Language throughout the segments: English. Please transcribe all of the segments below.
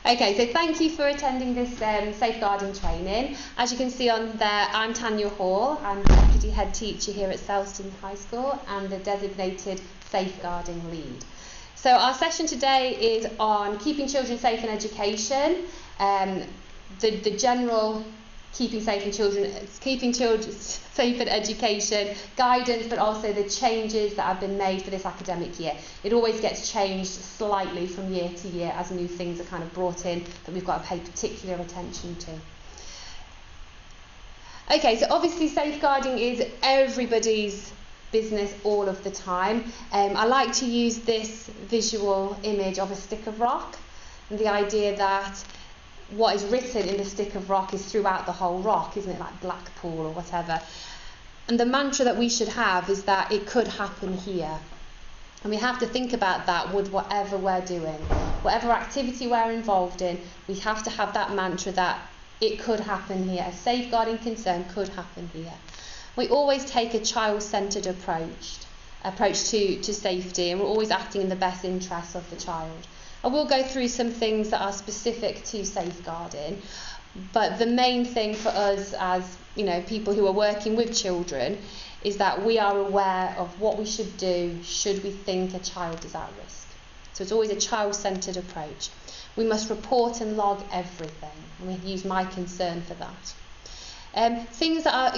Okay, so thank you for attending this safeguarding training. As you can see on there, I'm Tanya Hall. I'm Deputy Head Teacher here at Selston High School and the designated safeguarding lead. So our session today is on keeping children safe in education, the general keeping children safe in education, guidance, but also the changes that have been made for this academic year. It always gets changed slightly from year to year as new things are kind of brought in that we've got to pay particular attention to. Okay, so obviously safeguarding is everybody's business all of the time. I like to use this visual image of a stick of rock and the idea that what is written in the stick of rock is throughout the whole rock, isn't it, like Blackpool or whatever. And the mantra that we should have is that it could happen here. And we have to think about that with whatever we're doing. Whatever activity we're involved in, we have to have that mantra that it could happen here. A safeguarding concern could happen here. We always take a child-centred approach to safety, and we're always acting in the best interests of the child. I will go through some things that are specific to safeguarding, but the main thing for us as people who are working with children is that we are aware of what we should do should we think a child is at risk. So it's always a child-centred approach. We must report and log everything, and we use my concern for that. Things that are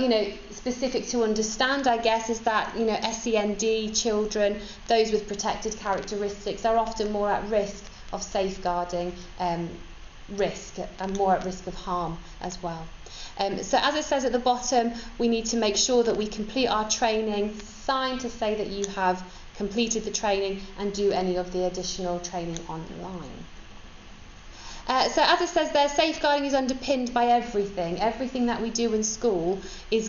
specific to understand, I guess, is that SEND children, those with protected characteristics, are often more at risk of safeguarding risk and more at risk of harm as well. So as it says at the bottom, we need to make sure that we complete our training, sign to say that you have completed the training, and do any of the additional training online. So as it says there, safeguarding is underpinned by everything. Everything that we do in school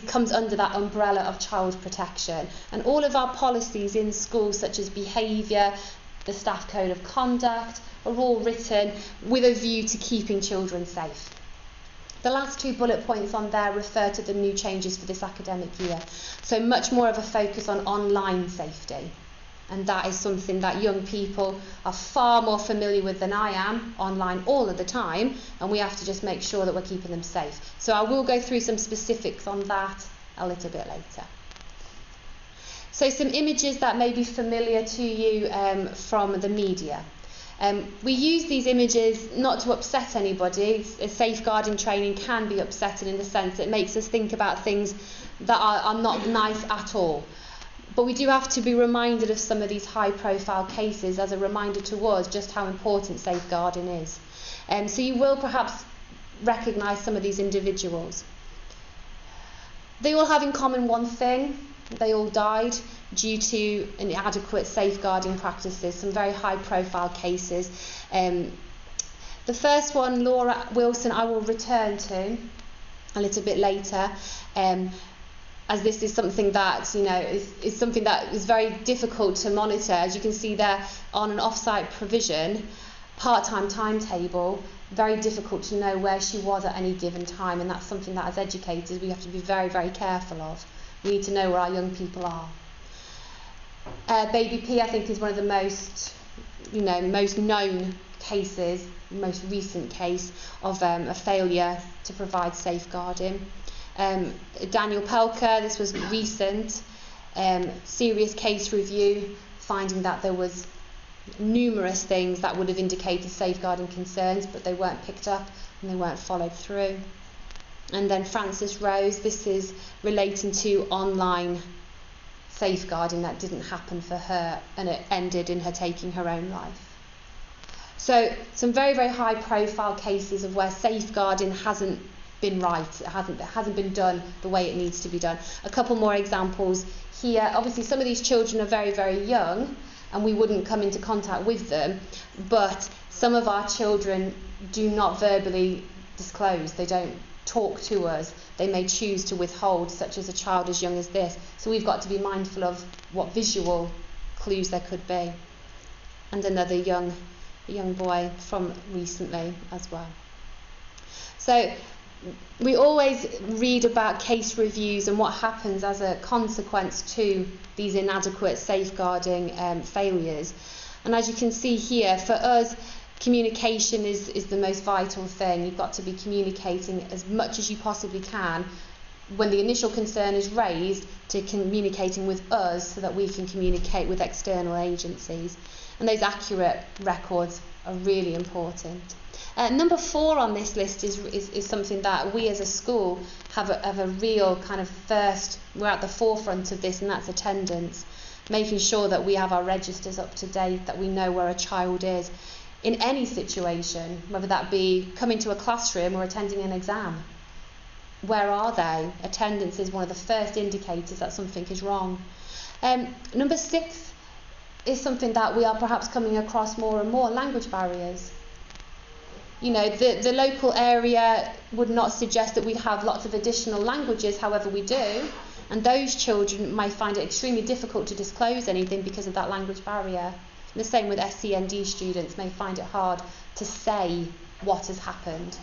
comes under that umbrella of child protection. And all of our policies in school, such as behaviour, the staff code of conduct, are all written with a view to keeping children safe. The last two bullet points on there refer to the new changes for this academic year. So much more of a focus on online safety. And that is something that young people are far more familiar with than I am, online all of the time, and we have to just make sure that we're keeping them safe. So I will go through some specifics on that a little bit later. So some images that may be familiar to you from the media. We use these images not to upset anybody. Safeguarding training can be upsetting in the sense it makes us think about things that are not nice at all. But we do have to be reminded of some of these high-profile cases as a reminder to us just how important safeguarding is. So you will perhaps recognise some of these individuals. They all have in common one thing: they all died due to inadequate safeguarding practices, some very high-profile cases. The first one, Laura Wilson, I will return to a little bit later. As this is something that is something that is very difficult to monitor. As you can see there, on an off-site provision, part-time timetable, very difficult to know where she was at any given time, and that's something that as educators we have to be very, very careful of. We need to know where our young people are. Baby P, I think, is one of the most known cases, most recent case of a failure to provide safeguarding. Daniel Pelker, this was recent, serious case review, finding that there was numerous things that would have indicated safeguarding concerns, but they weren't picked up and they weren't followed through. And then Frances Rose, this is relating to online safeguarding that didn't happen for her, and it ended in her taking her own life. So some very, very high profile cases of where safeguarding hasn't been right, it hasn't been done the way it needs to be done. A couple more examples here. Obviously some of these children are very, very young and we wouldn't come into contact with them, but some of our children do not verbally disclose, they don't talk to us, they may choose to withhold, such as a child as young as this. So we've got to be mindful of what visual clues there could be. And another young boy from recently as well. So we always read about case reviews and what happens as a consequence to these inadequate safeguarding failures. And as you can see here, for us, communication is the most vital thing. You've got to be communicating as much as you possibly can when the initial concern is raised, to communicating with us so that we can communicate with external agencies. And those accurate records are really important. Number 4 on this list is something that we as a school have a real kind of we're at the forefront of this, and that's attendance. Making sure that we have our registers up to date, that we know where a child is in any situation, whether that be coming to a classroom or attending an exam. Where are they? Attendance is one of the first indicators that something is wrong. Number 6 is something that we are perhaps coming across more and more: language barriers. You know, the local area would not suggest that we have lots of additional languages, however we do, and those children might find it extremely difficult to disclose anything because of that language barrier. And the same with SEND students, may find it hard to say what has happened.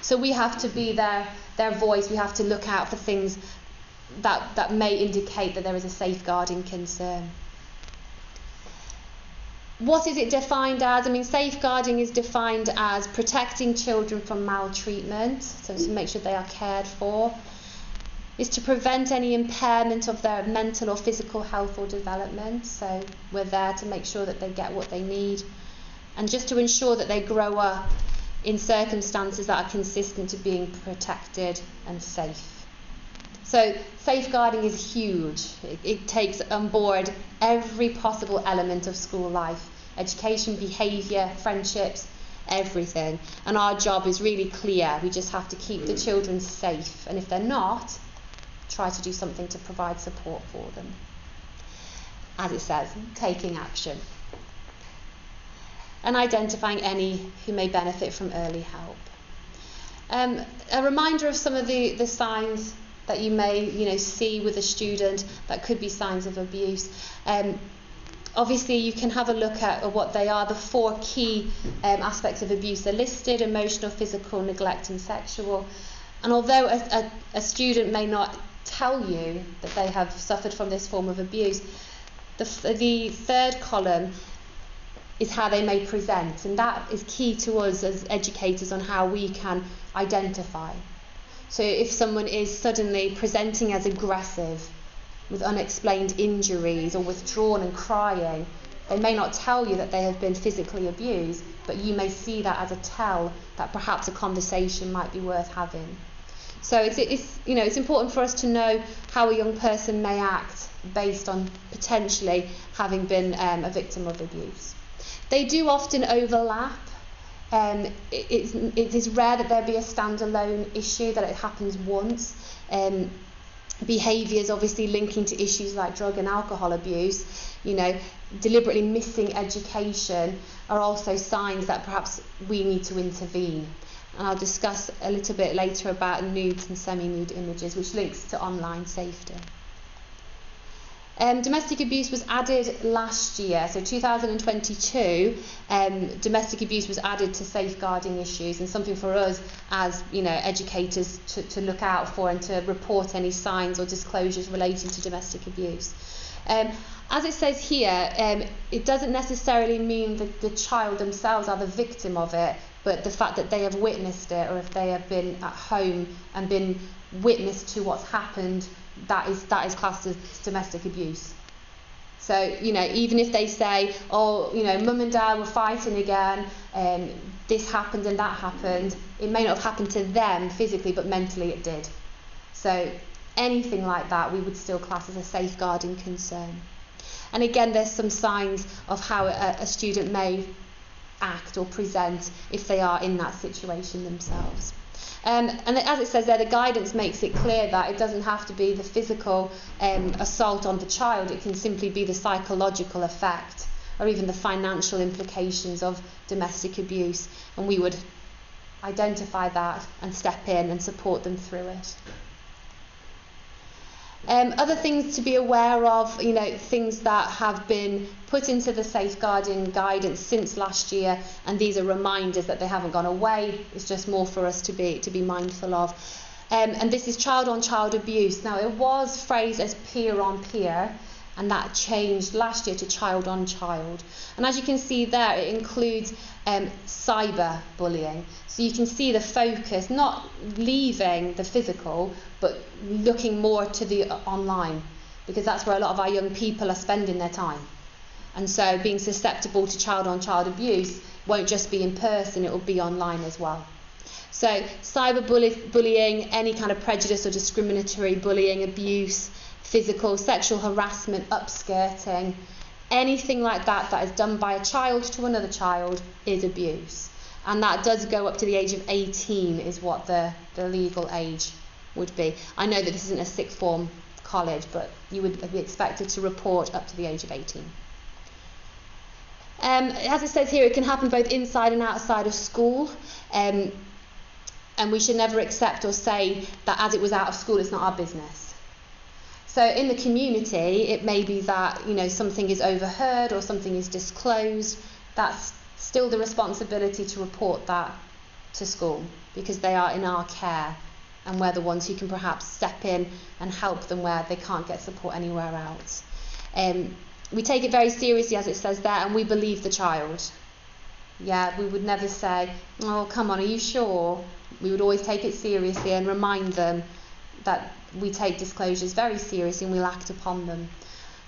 So we have to be their voice. We have to look out for things that may indicate that there is a safeguarding concern. What is it defined as? I mean, safeguarding is defined as protecting children from maltreatment, so to make sure they are cared for. Is to prevent any impairment of their mental or physical health or development, so we're there to make sure that they get what they need, and just to ensure that they grow up in circumstances that are consistent to being protected and safe. So safeguarding is huge. It takes on board every possible element of school life: education, behaviour, friendships, everything. And our job is really clear. We just have to keep the children safe, and if they're not, try to do something to provide support for them. As it says, taking action. And identifying any who may benefit from early help. A reminder of some of the signs that you may see with a student that could be signs of abuse. Obviously, you can have a look at what they are. The 4 key aspects of abuse are listed: emotional, physical, neglect and sexual. And although a student may not tell you that they have suffered from this form of abuse, the 3rd column is how they may present, and that is key to us as educators on how we can identify. So if someone is suddenly presenting as aggressive, with unexplained injuries, or withdrawn and crying, they may not tell you that they have been physically abused, but you may see that as a tell that perhaps a conversation might be worth having. So it's important for us to know how a young person may act based on potentially having been a victim of abuse. They do often overlap. It is rare that there be a standalone issue, that it happens once. Behaviours obviously linking to issues like drug and alcohol abuse, deliberately missing education, are also signs that perhaps we need to intervene. And I'll discuss a little bit later about nudes and semi-nude images, which links to online safety. Domestic abuse was added last year, so 2022. Domestic abuse was added to safeguarding issues, and something for us as educators to look out for and to report any signs or disclosures relating to domestic abuse. As it says here, it doesn't necessarily mean that the child themselves are the victim of it, but the fact that they have witnessed it, or if they have been at home and been witness to what's happened, that is classed as domestic abuse. So, even if they say, mum and dad were fighting again, this happened and that happened, it may not have happened to them physically, but mentally it did. So anything like that we would still class as a safeguarding concern. And again, there's some signs of how a student may act or present if they are in that situation themselves. And as it says there, the guidance makes it clear that it doesn't have to be the physical assault on the child. It can simply be the psychological effect or even the financial implications of domestic abuse, and we would identify that and step in and support them through it. Other things to be aware of, things that have been put into the safeguarding guidance since last year, and these are reminders that they haven't gone away. It's just more for us to be mindful of. And this is child-on-child abuse. Now, it was phrased as peer-on-peer, and that changed last year to child on child. And as you can see there, it includes cyber bullying. So you can see the focus, not leaving the physical, but looking more to the online, because that's where a lot of our young people are spending their time. And so being susceptible to child on child abuse won't just be in person, it will be online as well. So cyber bullying, any kind of prejudice or discriminatory bullying, abuse, physical, sexual harassment, upskirting, anything like that that is done by a child to another child is abuse. And that does go up to the age of 18 is what the legal age would be. I know that this isn't a sixth form college, but you would be expected to report up to the age of 18. As it says here, it can happen both inside and outside of school. And we should never accept or say that as it was out of school, it's not our business. So in the community, it may be that, you know, something is overheard or something is disclosed. That's still the responsibility to report that to school, because they are in our care and we're the ones who can perhaps step in and help them where they can't get support anywhere else. We take it very seriously, as it says there, and we believe the child. Yeah, we would never say, oh, come on, are you sure? We would always take it seriously and remind them that we take disclosures very seriously and we'll act upon them.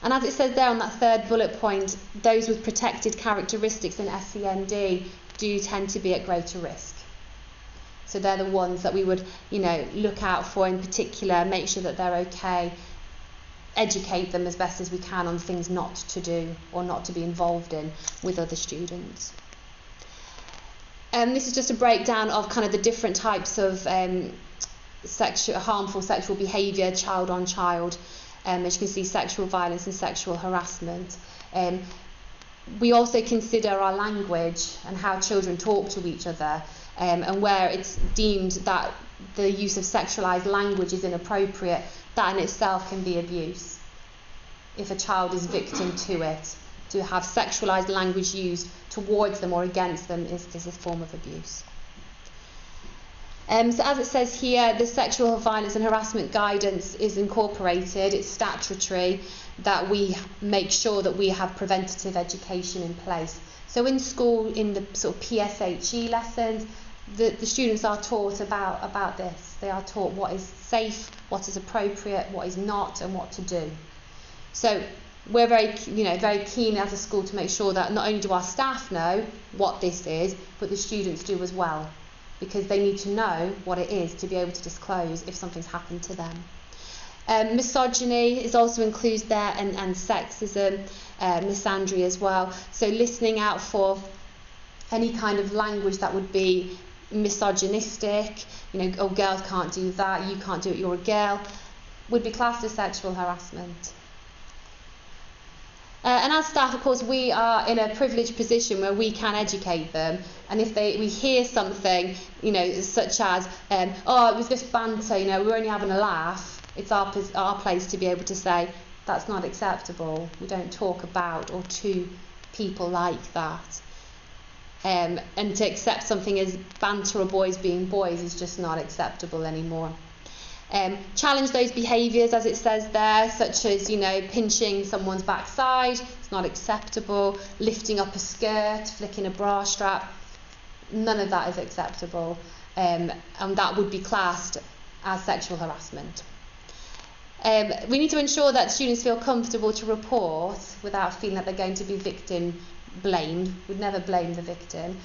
And as it says there on that third bullet point, those with protected characteristics in SEND do tend to be at greater risk. So they're the ones that we would, you know, look out for in particular, make sure that they're okay, educate them as best as we can on things not to do or not to be involved in with other students. This is just a breakdown of kind of the different types of harmful sexual behaviour, child on child. As you can see, sexual violence and sexual harassment. We also consider our language and how children talk to each other, and where it's deemed that the use of sexualised language is inappropriate, that in itself can be abuse. If a child is victim to it, to have sexualised language used towards them or against them is a form of abuse. So as it says here, the sexual violence and harassment guidance is incorporated. It's statutory that we make sure that we have preventative education in place. So in school, in the sort of PSHE lessons, the students are taught about this. They are taught what is safe, what is appropriate, what is not, and what to do. So we're very keen as a school to make sure that not only do our staff know what this is, but the students do as well, because they need to know what it is to be able to disclose if something's happened to them. Misogyny is also included there, and sexism, misandry as well. So listening out for any kind of language that would be misogynistic, oh, girls can't do that, you can't do it, you're a girl, would be classed as sexual harassment. And as staff, of course, we are in a privileged position where we can educate them. And if we hear something, such as, oh, it was just banter, we're only having a laugh, it's our place to be able to say, that's not acceptable. We don't talk about or to people like that. And to accept something as banter or boys being boys is just not acceptable anymore. Challenge those behaviours, as it says there, such as, pinching someone's backside, it's not acceptable, lifting up a skirt, flicking a bra strap, none of that is acceptable, and that would be classed as sexual harassment. We need to ensure that students feel comfortable to report without feeling that they're going to be victim blamed. We'd never blame the victim.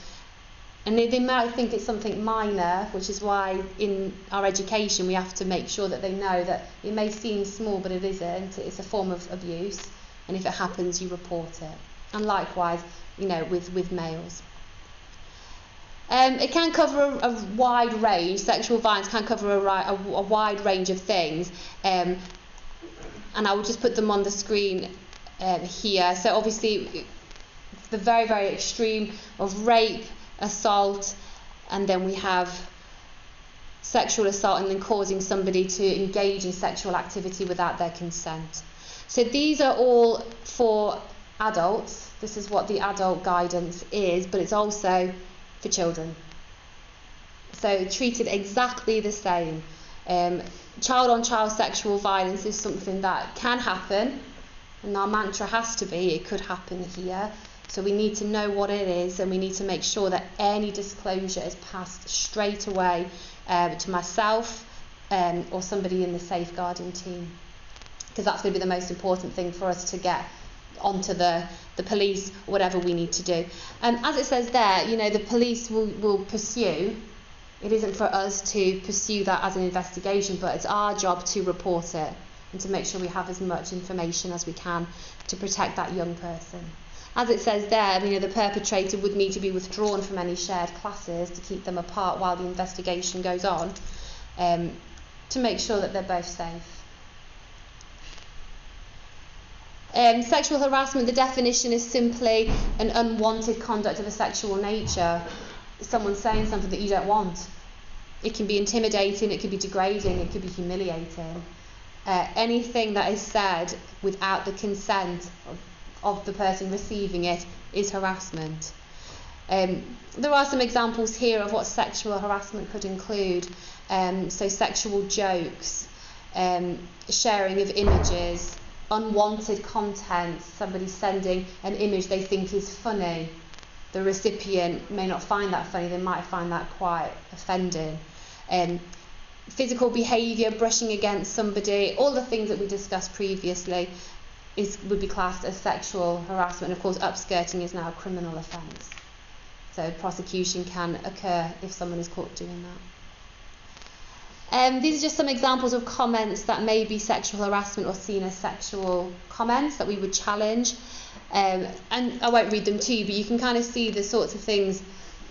And they might think it's something minor, which is why in our education we have to make sure that they know that it may seem small, but it isn't. It's a form of abuse, and if it happens, you report it. And likewise, with males. It can cover a wide range. Sexual violence can cover a wide range of things, and I will just put them on the screen here. So obviously, the very, very extreme of rape, assault, and then we have sexual assault and then causing somebody to engage in sexual activity without their consent. So these are all for adults. This is what the adult guidance is, but it's also for children. So treated exactly the same. Child-on-child sexual violence is something that can happen, And our mantra has to be, it could happen here. So we need to know what it is, and we need to make sure that any disclosure is passed straight away to myself or somebody in the safeguarding team, because that's going to be the most important thing for us to get onto the police, or whatever we need to do. As it says there, the police will pursue. It isn't for us to pursue that as an investigation, but it's our job to report it and to make sure we have as much information as we can to protect that young person. As it says there, the perpetrator would need to be withdrawn from any shared classes to keep them apart while the investigation goes on, to make sure that they're both safe. Sexual harassment, the definition is simply an unwanted conduct of a sexual nature. Someone saying something that you don't want. It can be intimidating, it could be degrading, it could be humiliating. Anything that is said without the consent of the person receiving it is harassment. There are some examples here of what sexual harassment could include. So sexual jokes, sharing of images, unwanted content, somebody sending an image they think is funny. The recipient may not find that funny, they might find that quite offending. Physical behaviour, brushing against somebody, all the things that we discussed previously would be classed as sexual harassment. Of course, upskirting is now a criminal offence. So prosecution can occur if someone is caught doing that. These are just some examples of comments that may be sexual harassment or seen as sexual comments that we would challenge. And I won't read them to you, but you can kind of see the sorts of things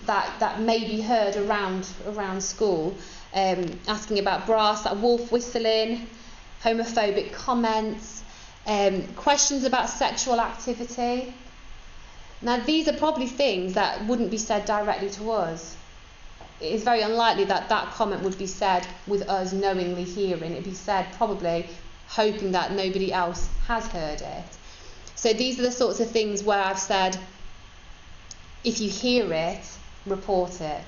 that may be heard around school. Asking about brass, that wolf whistling, homophobic comments, questions about sexual activity. Now, these are probably things that wouldn't be said directly to us. It is very unlikely that comment would be said with us knowingly hearing. It'd be said probably hoping that nobody else has heard it. So these are the sorts of things where I've said, if you hear it, report it.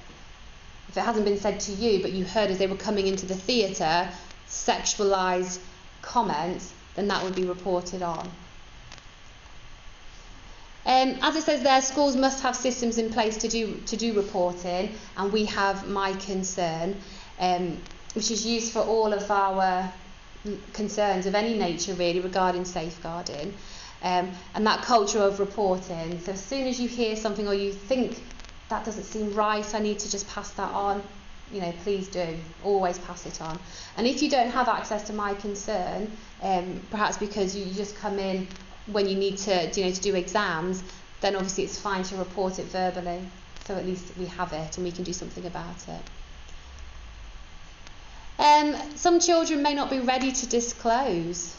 If it hasn't been said to you, but you heard as they were coming into the theatre, sexualised comments, then that would be reported on. As it says there, schools must have systems in place to do reporting, and we have My Concern, which is used for all of our concerns of any nature really regarding safeguarding, and that culture of reporting. So as soon as you hear something or you think that doesn't seem right, I need to just pass that on, please do, always pass it on. And if you don't have access to My Concern, perhaps because you just come in when you need to do exams, then obviously it's fine to report it verbally, so at least we have it and we can do something about it. Some children may not be ready to disclose,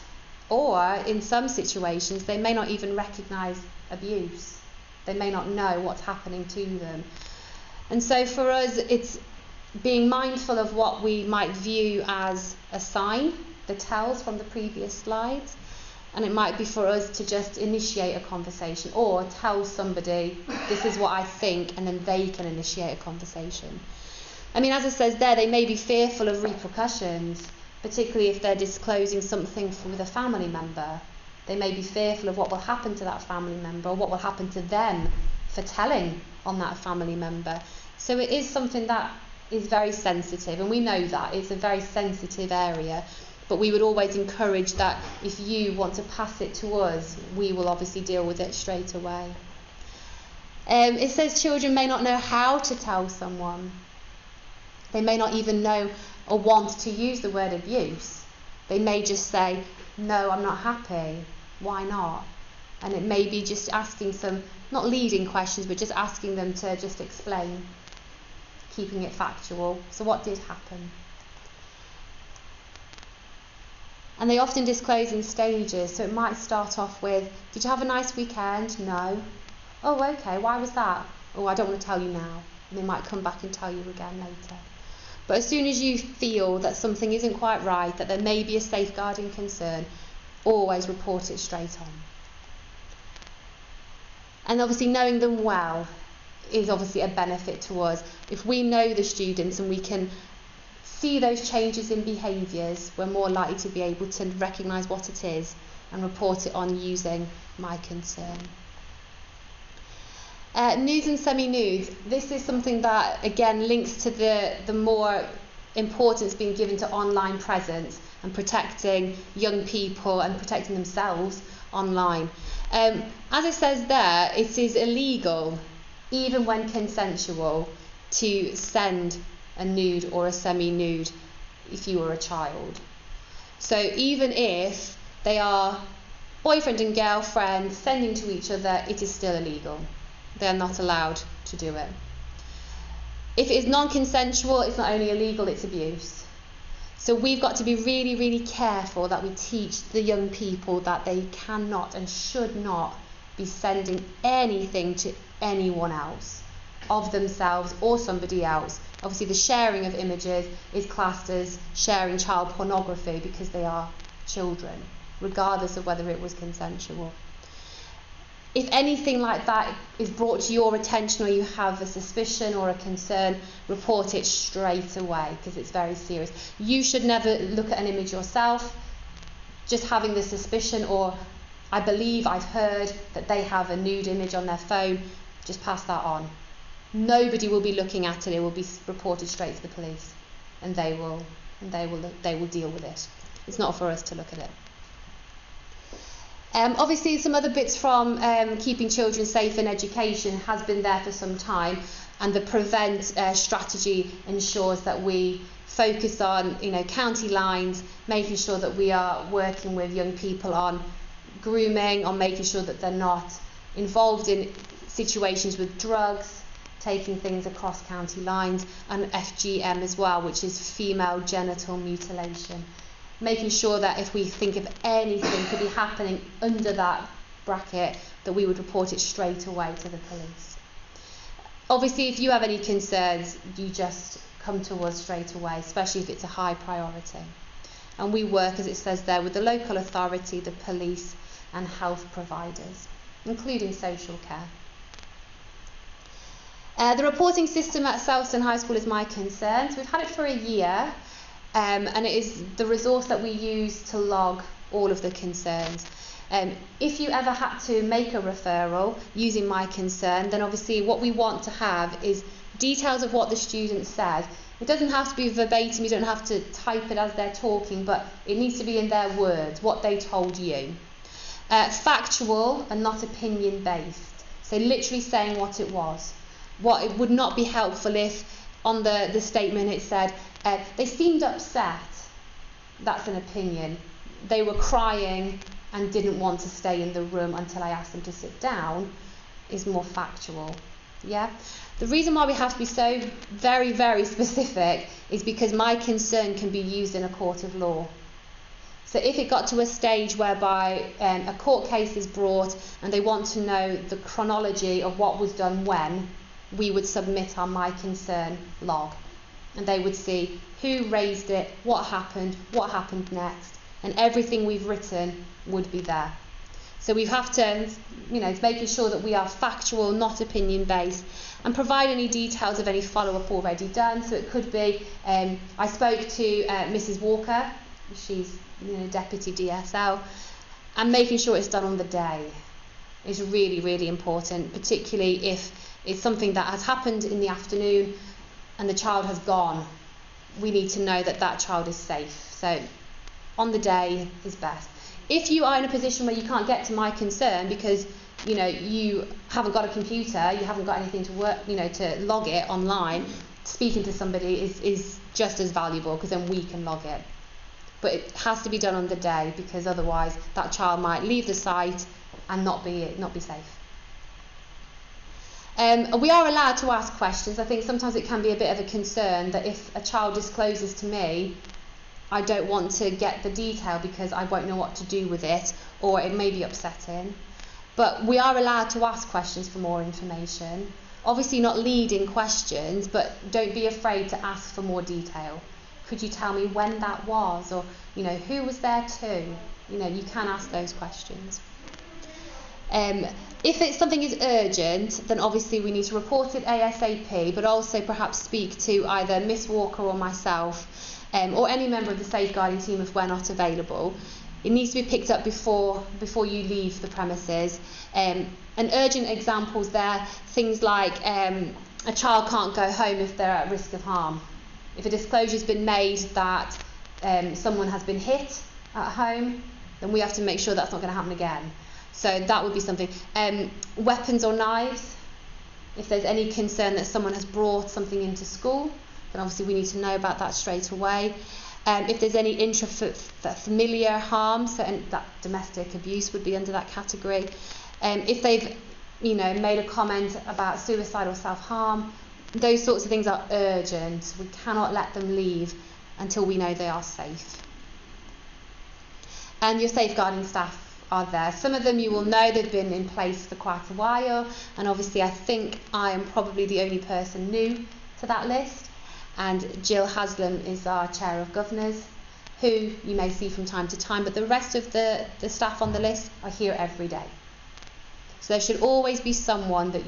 or in some situations they may not even recognise abuse. They may not know what's happening to them. And so for us, it's being mindful of what we might view as a sign, the tells from the previous slides. And it might be for us to just initiate a conversation or tell somebody, this is what I think, and then they can initiate a conversation. As it says there, they may be fearful of repercussions, particularly if they're disclosing something with a family member. They may be fearful of what will happen to that family member or what will happen to them for telling on that family member. So it is something that is very sensitive, and we know that it's a very sensitive area. But we would always encourage that if you want to pass it to us, we will obviously deal with it straight away. It says children may not know how to tell someone. They may not even know or want to use the word abuse. They may just say, no, I'm not happy. Why not? And it may be just asking some, not leading questions, but just asking them to just explain, keeping it factual. So what did happen? And they often disclose in stages, so it might start off with, did you have a nice weekend? No. Oh, okay, why was that? Oh, I don't want to tell you now. And they might come back and tell you again later. But as soon as you feel that something isn't quite right, that there may be a safeguarding concern, always report it straight on. And obviously knowing them well is obviously a benefit to us. If we know the students and we can see those changes in behaviours, we're more likely to be able to recognise what it is and report it on using My Concern. Nudes and semi-nudes. This is something that again links to the more importance being given to online presence and protecting young people and protecting themselves online. As it says there, it is illegal, even when consensual, to send a nude or a semi-nude if you are a child. So even if they are boyfriend and girlfriend sending to each other, it is still illegal. They are not allowed to do it. If it is non-consensual, it's not only illegal, it's abuse. So we've got to be really, really careful that we teach the young people that they cannot and should not be sending anything to anyone else, of themselves or somebody else. Obviously the sharing of images is classed as sharing child pornography because they are children, regardless of whether it was consensual. If anything like that is brought to your attention or you have a suspicion or a concern, report it straight away because it's very serious. You should never look at an image yourself. Just having the suspicion, or I believe I've heard that they have a nude image on their phone, just pass that on. Nobody will be looking at it. It will be reported straight to the police, and they will deal with it. It's not for us to look at it. Obviously, some other bits from keeping children safe in education has been there for some time, and the prevent strategy ensures that we focus on, county lines, making sure that we are working with young people on grooming, on making sure that they're not involved in situations with drugs, taking things across county lines, and FGM as well, which is female genital mutilation. Making sure that if we think of anything could be happening under that bracket, that we would report it straight away to the police. Obviously, if you have any concerns, you just come to us straight away, especially if it's a high priority. And we work, as it says there, with the local authority, the police and health providers, including social care. The reporting system at Selston High School is My Concern. So we've had it for a year. And it is the resource that we use to log all of the concerns. If you ever had to make a referral using My Concern, then obviously what we want to have is details of what the student said. It doesn't have to be verbatim, you don't have to type it as they're talking, but it needs to be in their words, what they told you. Factual and not opinion-based, so literally saying what it was. What it would not be helpful if on the statement it said, they seemed upset. That's an opinion. They were crying and didn't want to stay in the room until I asked them to sit down, is more factual. Yeah? The reason why we have to be so very, very specific is because My Concern can be used in a court of law. So if it got to a stage whereby a court case is brought and they want to know the chronology of what was done when, we would submit our My Concern log. And they would see who raised it, what happened next, and everything we've written would be there. So we have to, it's making sure that we are factual, not opinion-based, and provide any details of any follow-up already done. So it could be, I spoke to Mrs. Walker, she's Deputy DSL, and making sure it's done on the day is really, really important, particularly if it's something that has happened in the afternoon and the child has gone. We need to know that that child is safe. So on the day is best. If you are in a position where you can't get to My Concern because you haven't got a computer, you haven't got anything to work, to log it online, speaking to somebody is just as valuable because then we can log it. But it has to be done on the day because otherwise that child might leave the site and not be safe. We are allowed to ask questions. I think sometimes it can be a bit of a concern that if a child discloses to me, I don't want to get the detail because I won't know what to do with it, or it may be upsetting. But we are allowed to ask questions for more information. Obviously not leading questions, but don't be afraid to ask for more detail. Could you tell me when that was, or who was there too? You can ask those questions. If something is urgent, then obviously we need to report it ASAP, but also perhaps speak to either Miss Walker or myself, or any member of the safeguarding team if we're not available. It needs to be picked up before you leave the premises. And urgent examples there, things like a child can't go home if they're at risk of harm. If a disclosure has been made that someone has been hit at home, then we have to make sure that's not going to happen again. So that would be something. Weapons or knives. If there's any concern that someone has brought something into school, then obviously we need to know about that straight away. If there's any intrafamiliar harm, so that domestic abuse would be under that category. If they've, made a comment about suicide or self-harm, those sorts of things are urgent. We cannot let them leave until we know they are safe. And your safeguarding staff are there. Some of them you will know, they've been in place for quite a while, and obviously I think I am probably the only person new to that list. And Jill Haslam is our Chair of Governors, who you may see from time to time, but the rest of the staff on the list are here every day. So there should always be someone that,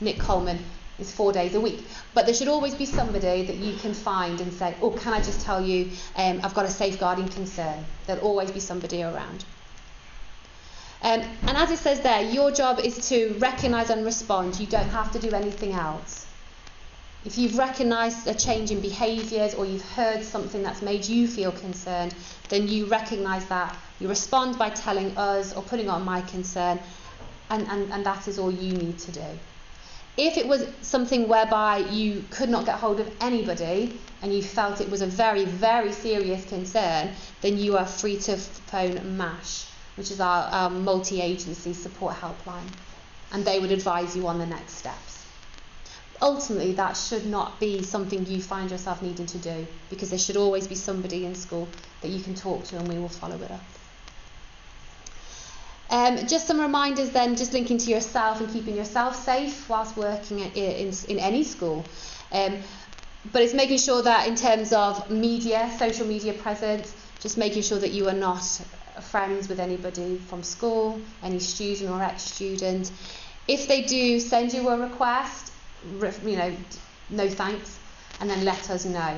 Nick Coleman is 4 days a week, but there should always be somebody that you can find and say, oh, can I just tell you, I've got a safeguarding concern. There'll always be somebody around. And as it says there, your job is to recognise and respond. You don't have to do anything else. If you've recognised a change in behaviours or you've heard something that's made you feel concerned, then you recognise that. You respond by telling us or putting on my concern, and that is all you need to do. If it was something whereby you could not get hold of anybody and you felt it was a very, very serious concern, then you are free to phone MASH, which is our multi-agency support helpline, and they would advise you on the next steps. Ultimately, that should not be something you find yourself needing to do, because there should always be somebody in school that you can talk to, and we will follow it up. Just some reminders then, just linking to yourself and keeping yourself safe whilst working in any school. But it's making sure that in terms of media, social media presence, just making sure that you are not friends with anybody from school, any student or ex-student. If they do send you a request, no thanks, and then let us know.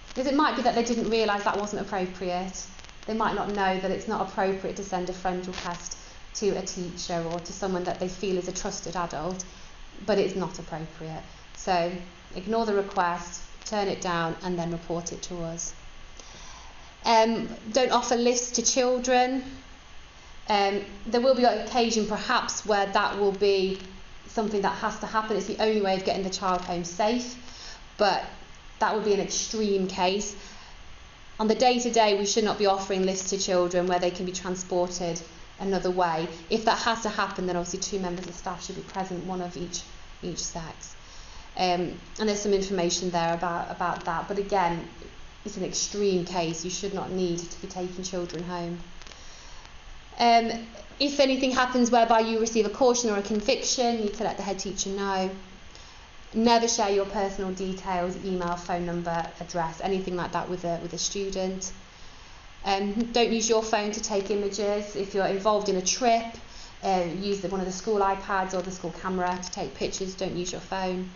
Because it might be that they didn't realise that wasn't appropriate. They might not know that it's not appropriate to send a friend request to a teacher or to someone that they feel is a trusted adult, but it's not appropriate. So ignore the request, turn it down, and then report it to us. Don't offer lifts to children. There will be an occasion perhaps where that will be something that has to happen. It's the only way of getting the child home safe, but that would be an extreme case. On the day-to-day, we should not be offering lifts to children where they can be transported another way. If that has to happen, then obviously 2 members of staff should be present, one of each sex. And there's some information there about that, but again, it's an extreme case. You should not need to be taking children home. If anything happens whereby you receive a caution or a conviction, you need to let the head teacher know. Never share your personal details, email, phone number, address, anything like that with a student. Don't use your phone to take images. If you're involved in a trip, use one of the school iPads or the school camera to take pictures. Don't use your phone.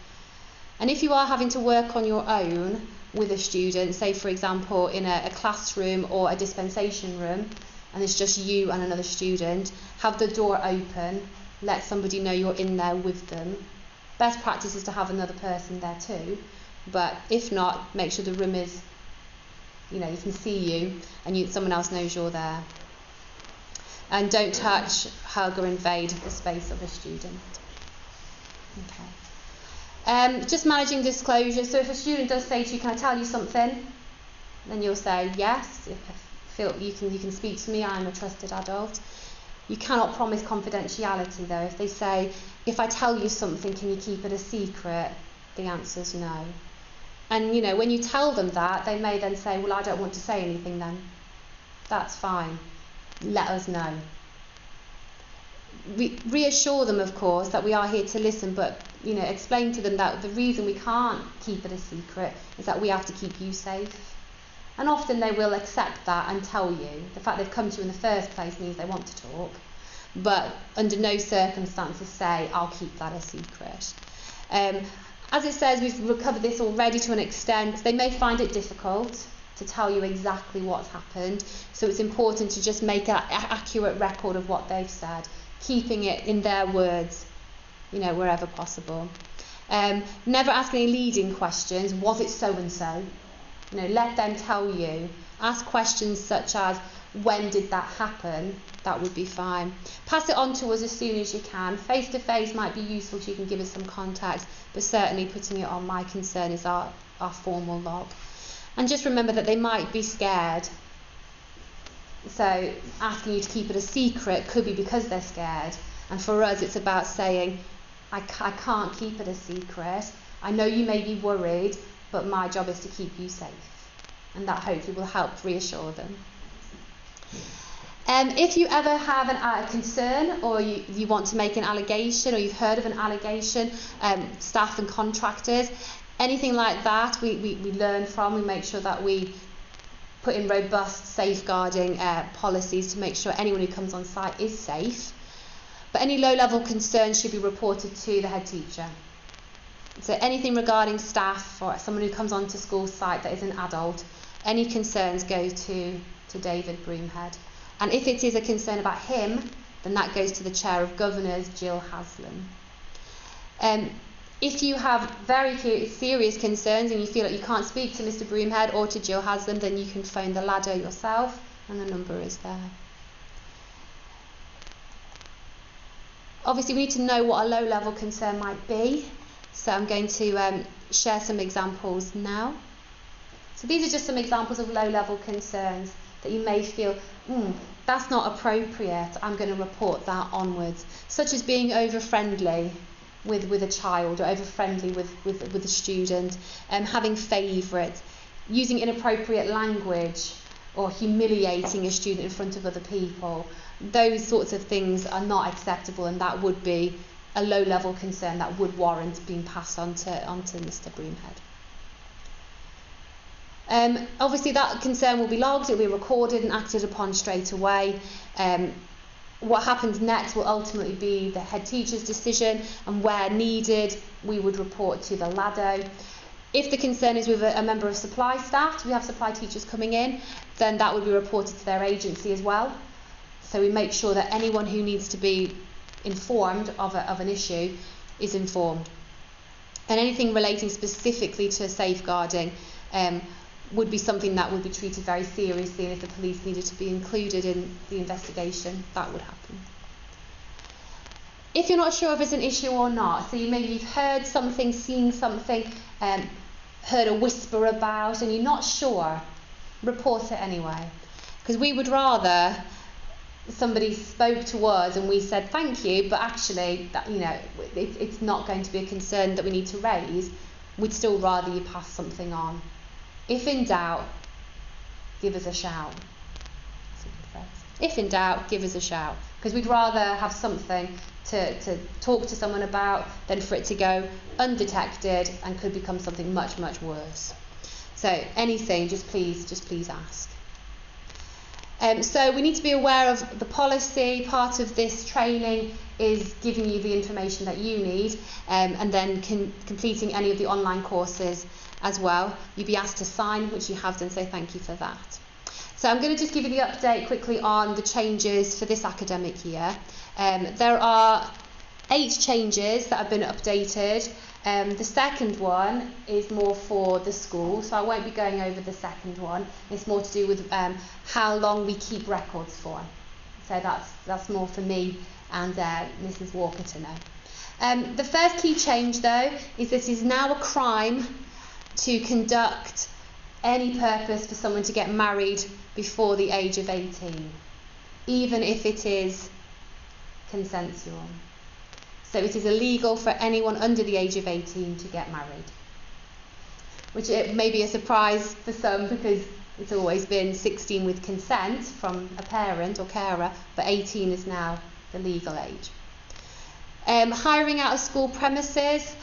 And if you are having to work on your own with a student, say for example in a classroom or a dispensation room, and it's just you and another student, have the door open, let somebody know you're in there with them. Best practice is to have another person there too, but if not, make sure the room is, you can see you and someone else knows you're there. And don't touch, hug or invade the space of a student. Okay. Just managing disclosure. So if a student does say to you, can I tell you something? Then you'll say yes. If you can speak to me, I'm a trusted adult. You cannot promise confidentiality though. If they say, if I tell you something, can you keep it a secret? The answer's no. And when you tell them that, they may then say, well, I don't want to say anything then. That's fine. Let us know. Reassure them, of course, that we are here to listen, but explain to them that the reason we can't keep it a secret is that we have to keep you safe. And often they will accept that and tell you. The fact they've come to you in the first place means they want to talk, but under no circumstances say, I'll keep that a secret. As it says, we've recovered this already to an extent. They may find it difficult. to tell you exactly what's happened. So it's important to just make an accurate record of what they've said, keeping it in their words, wherever possible. Never ask any leading questions. Was it so and so? Let them tell you. Ask questions such as, when did that happen? That would be fine. Pass it on to us as soon as you can. Face to face might be useful so you can give us some context, but certainly putting it on my concern is our formal log. And just remember that they might be scared. So asking you to keep it a secret could be because they're scared. And for us, it's about saying, I can't keep it a secret. I know you may be worried, but my job is to keep you safe. And that hopefully will help reassure them. If you ever have a concern, or you want to make an allegation, or you've heard of an allegation, staff and contractors, anything like that, we learn from. We make sure that we put in robust safeguarding policies to make sure anyone who comes on site is safe. But any low-level concerns should be reported to the head teacher. So anything regarding staff or someone who comes onto school site that is an adult, any concerns go to David Broomhead. And if it is a concern about him, then that goes to the Chair of Governors, Jill Haslam. If you have very serious concerns and you feel like you can't speak to Mr. Broomhead or to Jill Haslam, then you can phone the ladder yourself, and the number is there. Obviously, we need to know what a low-level concern might be, so I'm going to share some examples now. So these are just some examples of low-level concerns that you may feel, that's not appropriate, I'm going to report that onwards, such as being over-friendly with a child, or over-friendly with a student, having favourites, using inappropriate language, or humiliating a student in front of other people. Those sorts of things are not acceptable, and that would be a low-level concern that would warrant being passed on to Mr. Broomhead. Obviously that concern will be logged, it will be recorded and acted upon straight away. What happens next will ultimately be the head teacher's decision, and where needed we would report to the LADO. If the concern is with a member of supply staff, we have supply teachers coming in, then that would be reported to their agency as well. So we make sure that anyone who needs to be informed of an issue is informed. And anything relating specifically to safeguarding would be something that would be treated very seriously, and if the police needed to be included in the investigation, that would happen. If you're not sure if it's an issue or not, so maybe you've heard something, seen something, heard a whisper about, and you're not sure, report it anyway. Because we would rather somebody spoke to us and we said thank you, but actually that, it's not going to be a concern that we need to raise. We'd still rather you pass something on. If in doubt, give us a shout. That's a good phrase. If in doubt, give us a shout. Because we'd rather have something to talk to someone about than for it to go undetected and could become something much, much worse. So anything, just please ask. So we need to be aware of the policy. Part of this training is giving you the information that you need, and then completing any of the online courses as well. You'll be asked to sign, which you have done, so thank you for that. So I'm going to just give you the update quickly on the changes for this academic year. There are 8 changes that have been updated. The second one is more for the school, so I won't be going over the second one. It's more to do with how long we keep records for. So that's more for me and Mrs. Walker to know. The first key change, though, is that it is now a crime to conduct any purpose for someone to get married before the age of 18, even if it is consensual. So it is illegal for anyone under the age of 18 to get married, which it may be a surprise for some because it's always been 16 with consent from a parent or carer, but 18 is now the legal age. Hiring out of school premises.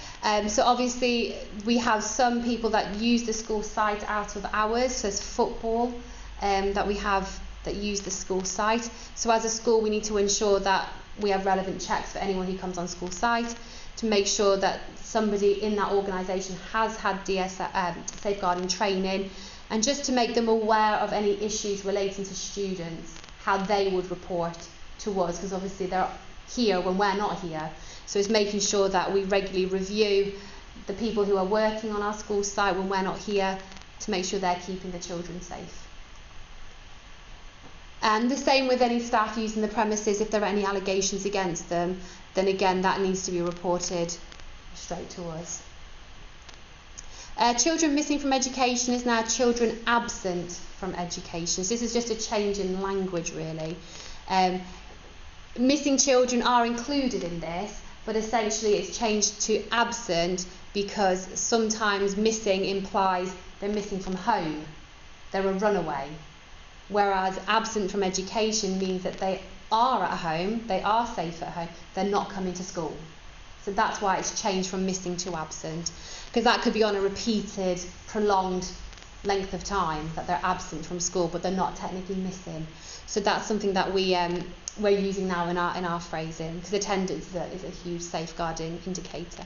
So obviously we have some people that use the school site out of hours, so there's football that we have that use the school site. So as a school we need to ensure that we have relevant checks for anyone who comes on school site to make sure that somebody in that organisation has had safeguarding training, and just to make them aware of any issues relating to students, how they would report to us, because obviously they're here when we're not here. So it's making sure that we regularly review the people who are working on our school site when we're not here to make sure they're keeping the children safe. And the same with any staff using the premises. If there are any allegations against them, then again that needs to be reported straight to us. Children missing from education is now children absent from education. So this is just a change in language, really. Missing children are included in this, but essentially it's changed to absent because sometimes missing implies they're missing from home, they're a runaway. Whereas absent from education means that they are at home, they are safe at home, they're not coming to school. So that's why it's changed from missing to absent, because that could be on a repeated, prolonged length of time that they're absent from school, but they're not technically missing. So that's something that we're using now in our phrasing, because attendance is a huge safeguarding indicator.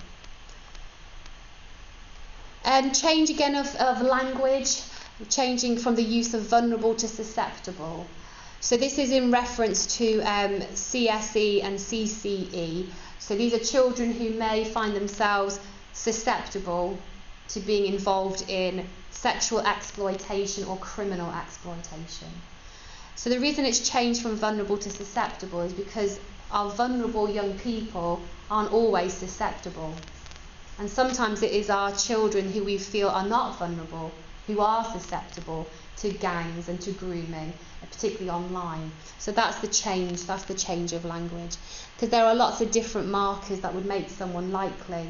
And change again of language, changing from the use of vulnerable to susceptible. So this is in reference to CSE and CCE. So these are children who may find themselves susceptible to being involved in sexual exploitation or criminal exploitation. So the reason it's changed from vulnerable to susceptible is because our vulnerable young people aren't always susceptible. And sometimes it is our children who we feel are not vulnerable, who are susceptible to gangs and to grooming, particularly online. So that's the change of language. Because there are lots of different markers that would make someone likely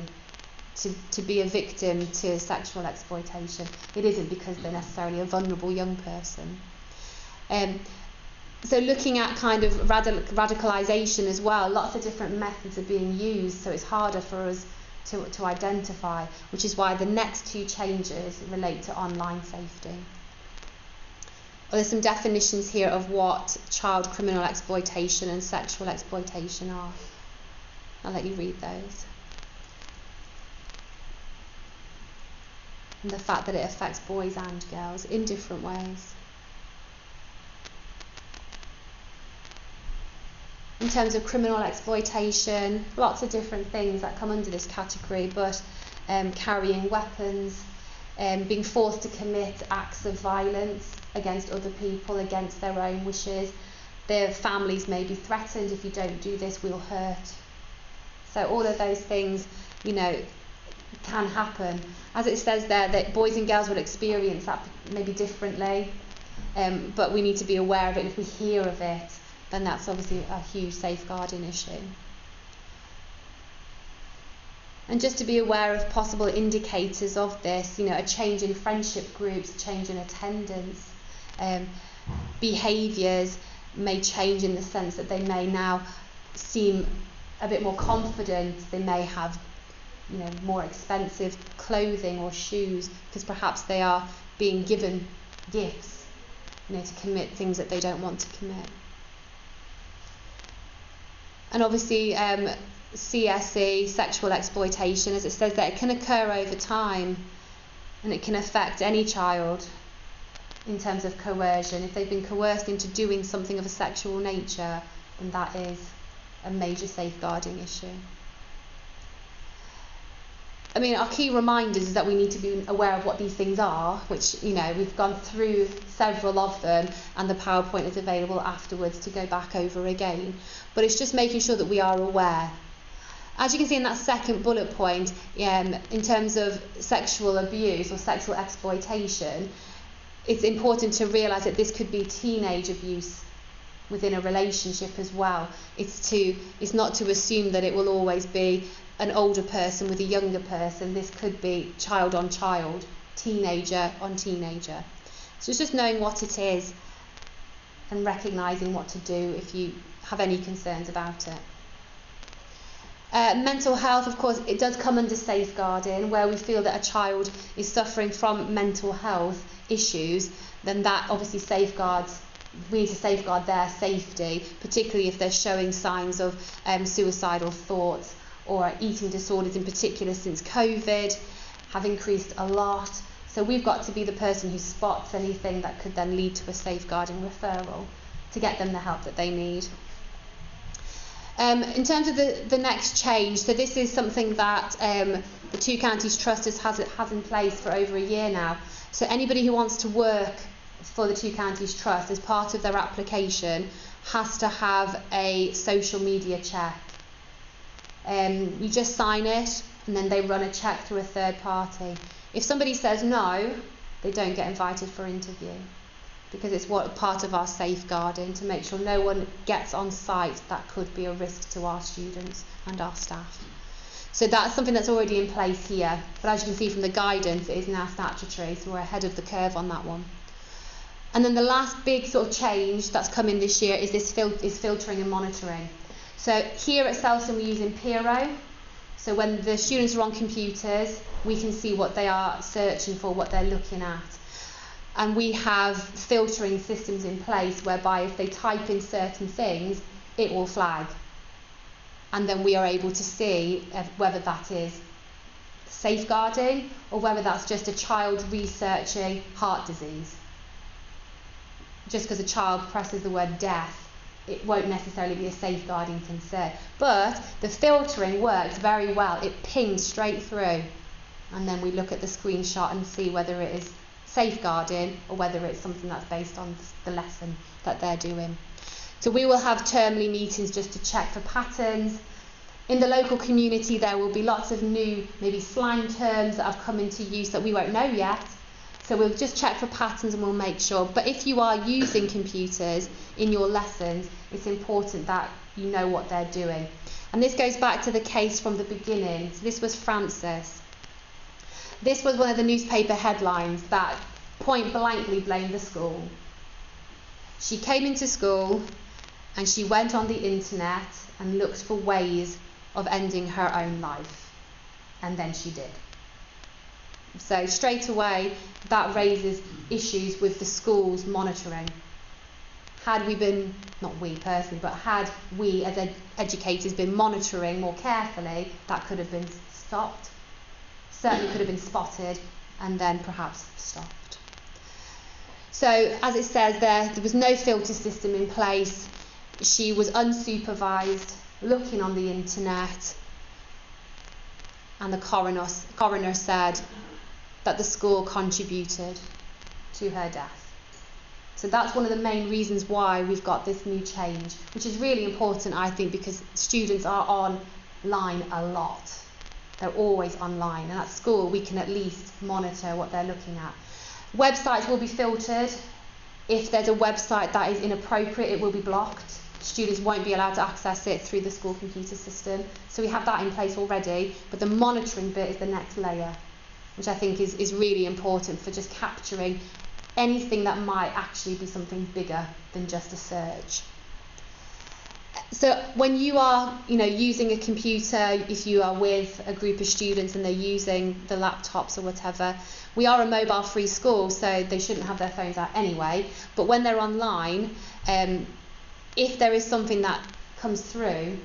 to be a victim to sexual exploitation. It isn't because they're necessarily a vulnerable young person. So looking at kind of radicalisation as well, lots of different methods are being used, so it's harder for us to identify, which is why the next two changes relate to online safety. There's some definitions here of what child criminal exploitation and sexual exploitation are. I'll let you read those. And the fact that it affects boys and girls in different ways. In terms of criminal exploitation, lots of different things that come under this category, but carrying weapons, being forced to commit acts of violence against other people, against their own wishes. Their families may be threatened: if you don't do this, we'll hurt. So all of those things, can happen. As it says there, that boys and girls will experience that maybe differently, but we need to be aware of it. If we hear of it, then that's obviously a huge safeguarding issue. And just to be aware of possible indicators of this, a change in friendship groups, a change in attendance, behaviours may change in the sense that they may now seem a bit more confident. They may have, more expensive clothing or shoes because perhaps they are being given gifts, to commit things that they don't want to commit. And obviously, CSE, sexual exploitation, as it says that it can occur over time, and it can affect any child in terms of coercion. If they've been coerced into doing something of a sexual nature, then that is a major safeguarding issue. Our key reminders is that we need to be aware of what these things are, which, we've gone through several of them, and the PowerPoint is available afterwards to go back over again. But it's just making sure that we are aware. As you can see in that second bullet point, in terms of sexual abuse or sexual exploitation, it's important to realise that this could be teenage abuse within a relationship as well. It's not to assume that it will always be an older person with a younger person. This could be child on child, teenager on teenager. So it's just knowing what it is and recognising what to do if you have any concerns about it. Mental health, of course, it does come under safeguarding. Where we feel that a child is suffering from mental health issues, then that obviously we need to safeguard their safety, particularly if they're showing signs of suicidal thoughts, or eating disorders in particular since COVID have increased a lot. So we've got to be the person who spots anything that could then lead to a safeguarding referral to get them the help that they need. In terms of the next change, so this is something that the Two Counties Trust has in place for over a year now. So anybody who wants to work for the Two Counties Trust as part of their application has to have a social media check. You just sign it and then they run a check through a third party. If somebody says no, they don't get invited for interview, because it's part of our safeguarding to make sure no one gets on site that could be a risk to our students and our staff. So that's something that's already in place here, but as you can see from the guidance, it is now statutory, so we're ahead of the curve on that one. And then the last big sort of change that's come in this year is this filtering and monitoring. So here at Selston we're using Piro. So when the students are on computers, we can see what they are searching for, what they're looking at. And we have filtering systems in place whereby if they type in certain things, it will flag. And then we are able to see whether that is safeguarding or whether that's just a child researching heart disease. Just because a child presses the word death, it won't necessarily be a safeguarding concern. But the filtering works very well. It pings straight through. And then we look at the screenshot and see whether it is safeguarding or whether it's something that's based on the lesson that they're doing. So we will have termly meetings just to check for patterns. In the local community there will be lots of new maybe slang terms that have come into use that we won't know yet. So we'll just check for patterns and we'll make sure. But if you are using computers in your lessons, it's important that you know what they're doing. And this goes back to the case from the beginning. So this was Frances. This was one of the newspaper headlines that point blankly blamed the school. She came into school and she went on the internet and looked for ways of ending her own life. And then she did. So straight away, that raises issues with the school's monitoring. Had we been, not we personally, but had we as educators been monitoring more carefully, that could have been stopped. Certainly could have been spotted and then perhaps stopped. So as it says there was no filter system in place. She was unsupervised, looking on the internet, and the coroner said that the school contributed to her death. So that's one of the main reasons why we've got this new change, which is really important, I think, because students are online a lot. They're always online, and at school we can at least monitor what they're looking at. Websites will be filtered. If there's a website that is inappropriate, it will be blocked. Students won't be allowed to access it through the school computer system. So we have that in place already, but the monitoring bit is the next layer, which I think is really important for just capturing anything that might actually be something bigger than just a search. So when you are, using a computer, if you are with a group of students and they're using the laptops or whatever, we are a mobile-free school, so they shouldn't have their phones out anyway. But when they're online, if there is something that comes through,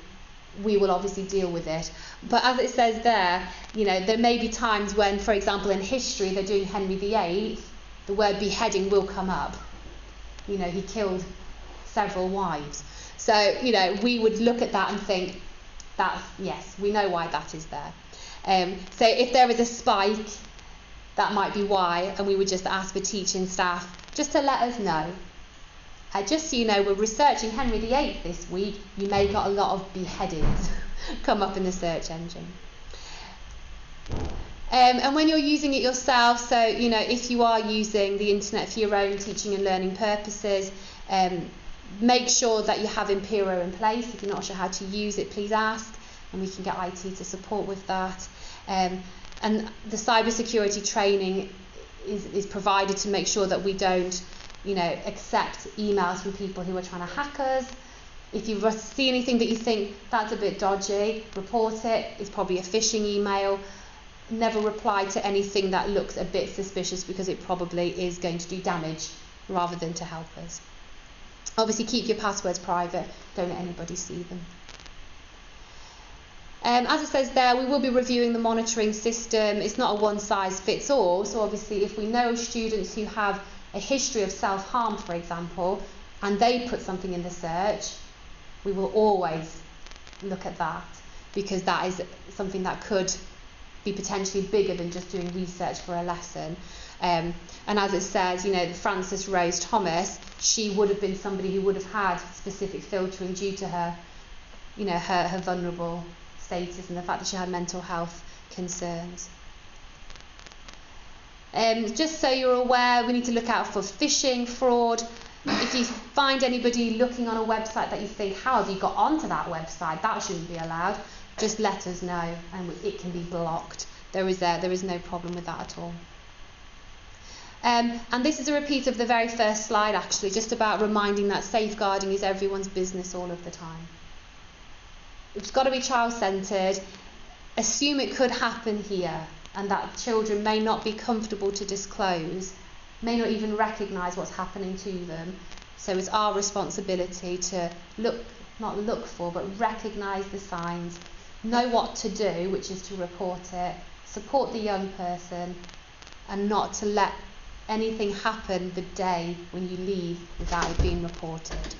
we will obviously deal with it. But as it says there, there may be times when, for example, in history, they're doing Henry VIII, the word beheading will come up. He killed several wives. So, we would look at that and think, yes, we know why that is there. So if there is a spike, that might be why, and we would just ask for teaching staff just to let us know. Just so you know, we're researching Henry VIII this week. You may got a lot of beheadings come up in the search engine. And when you're using it yourself, so, if you are using the internet for your own teaching and learning purposes, make sure that you have Impero in place. If you're not sure how to use it, please ask, and we can get IT to support with that. And the cybersecurity training is provided to make sure that we don't, accept emails from people who are trying to hack us. If you see anything that you think that's a bit dodgy, report it. It's probably a phishing email. Never reply to anything that looks a bit suspicious, because it probably is going to do damage rather than to help us. Obviously keep your passwords private, don't let anybody see them. As it says there, we will be reviewing the monitoring system. It's not a one-size-fits-all, so obviously if we know students who have a history of self-harm, for example, and they put something in the search, we will always look at that, because that is something that could be potentially bigger than just doing research for a lesson. And as it says, you know, Frances Rose Thomas, she would have been somebody who would have had specific filtering due to her, you know, her vulnerable status and the fact that she had mental health concerns. Just so you're aware, we need to look out for phishing, fraud. If you find anybody looking on a website that you think, how have you got onto that website? That shouldn't be allowed. Just let us know, and it can be blocked. There is no problem with that at all. And this is a repeat of the very first slide, actually, just about reminding that safeguarding is everyone's business all of the time. It's got to be child-centred. Assume it could happen here, and that children may not be comfortable to disclose, may not even recognise what's happening to them. So it's our responsibility to not look for, but recognise the signs, know what to do, which is to report it, support the young person, and not to let anything happen the day when you leave without it being reported.